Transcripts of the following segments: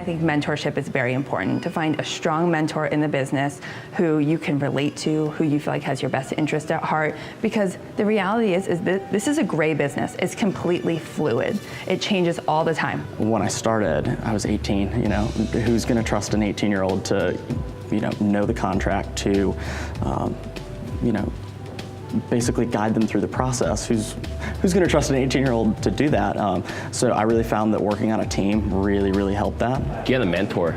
I think mentorship is very important, to find a strong mentor in the business who you can relate to, who you feel like has your best interest at heart, because the reality is that this is a gray business. It's completely fluid. It changes all the time. When I started, I was 18, who's gonna trust an 18-year-old to, know the contract, to, basically guide them through the process? Who's going to trust an 18-year-old to do that? So I really found that working on a team really helped that. Get a mentor.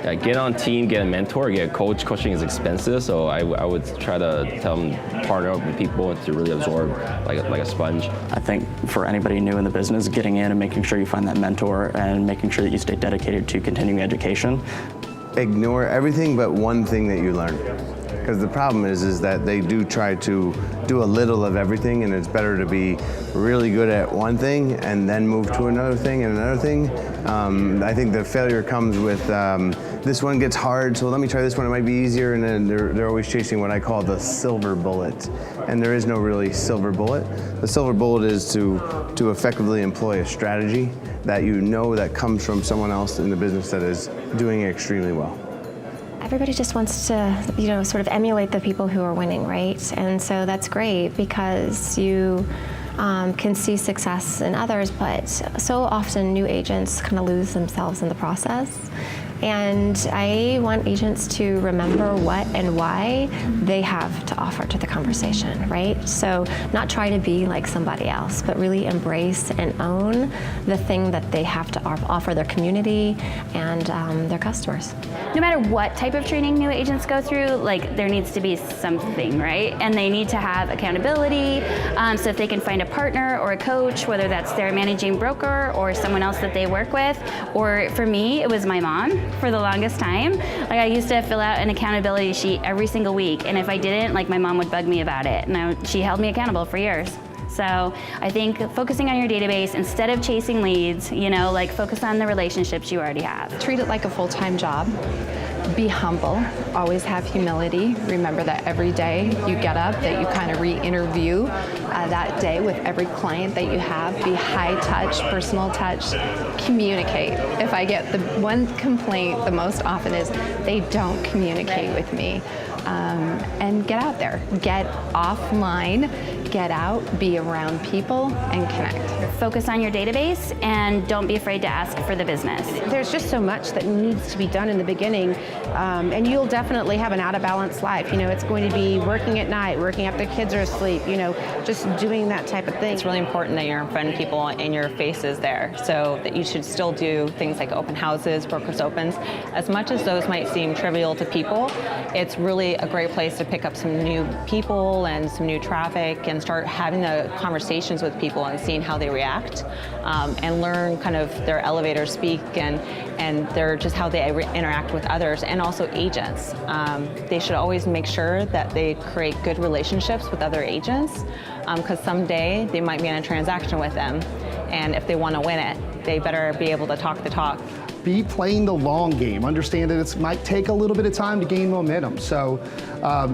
Get on a team, get a mentor, get a coach. Coaching is expensive, so I would try to tell them partner up with people to really absorb like a sponge. I think for anybody new in the business, getting in and making sure you find that mentor and making sure that you stay dedicated to continuing education. Ignore everything but one thing that you learn. Because the problem is that they do try to do a little of everything, and it's better to be really good at one thing and then move to another thing and another thing. I think the failure comes with this one gets hard, so let me try this one, it might be easier, and then they're always chasing what I call the silver bullet. And there is no really silver bullet. The silver bullet is to effectively employ a strategy that that comes from someone else in the business that is doing it extremely well. Everybody just wants to, sort of emulate the people who are winning, right? And so that's great because you can see success in others, but so often new agents kind of lose themselves in the process. And I want agents to remember what and why they have to offer to the conversation, right? So not try to be like somebody else, but really embrace and own the thing that they have to offer their community and their customers. No matter what type of training new agents go through, there needs to be something, right? And they need to have accountability. So if they can find a partner or a coach, whether that's their managing broker or someone else that they work with, or for me, it was my mom. For the longest time, I used to fill out an accountability sheet every single week, and if I didn't, my mom would bug me about it, and she held me accountable for years. So I think focusing on your database instead of chasing leads, focus on the relationships you already have. Treat it like a full-time job. Be humble, always have humility. Remember that every day you get up, that you kind of re-interview that day with every client that you have. Be high touch, personal touch, communicate. If I get the one complaint the most often is they don't communicate with me. And get out there, get offline, get out, be around people, and connect. Focus on your database and don't be afraid to ask for the business. There's just so much that needs to be done in the beginning, and you'll definitely have an out-of-balance life. It's going to be working at night, working after kids are asleep, just doing that type of thing. It's really important that you're in front of people and your face is there, so that you should still do things like open houses, brokers opens. As much as those might seem trivial to people, it's really a great place to pick up some new people and some new traffic and start having the conversations with people and seeing how they react, and learn kind of their elevator speak and their just how they interact with others, and also agents. They should always make sure that they create good relationships with other agents, because someday they might be in a transaction with them, and if they want to win it, they better be able to talk the talk. Be playing the long game. Understand that it might take a little bit of time to gain momentum. So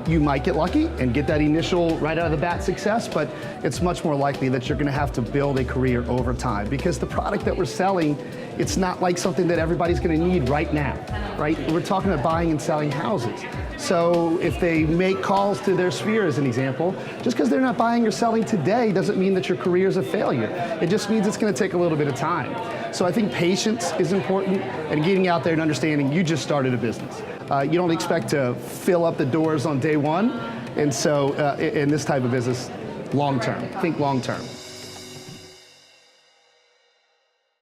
you might get lucky and get that initial right out of the bat success, but it's much more likely that you're gonna have to build a career over time, because the product that we're selling, it's not like something that everybody's gonna need right now, right? We're talking about buying and selling houses. So if they make calls to their sphere, as an example, just because they're not buying or selling today doesn't mean that your career is a failure. It just means it's going to take a little bit of time. So I think patience is important, and getting out there and understanding you just started a business. You don't expect to fill up the doors on day one, and so in this type of business, long term, think long term.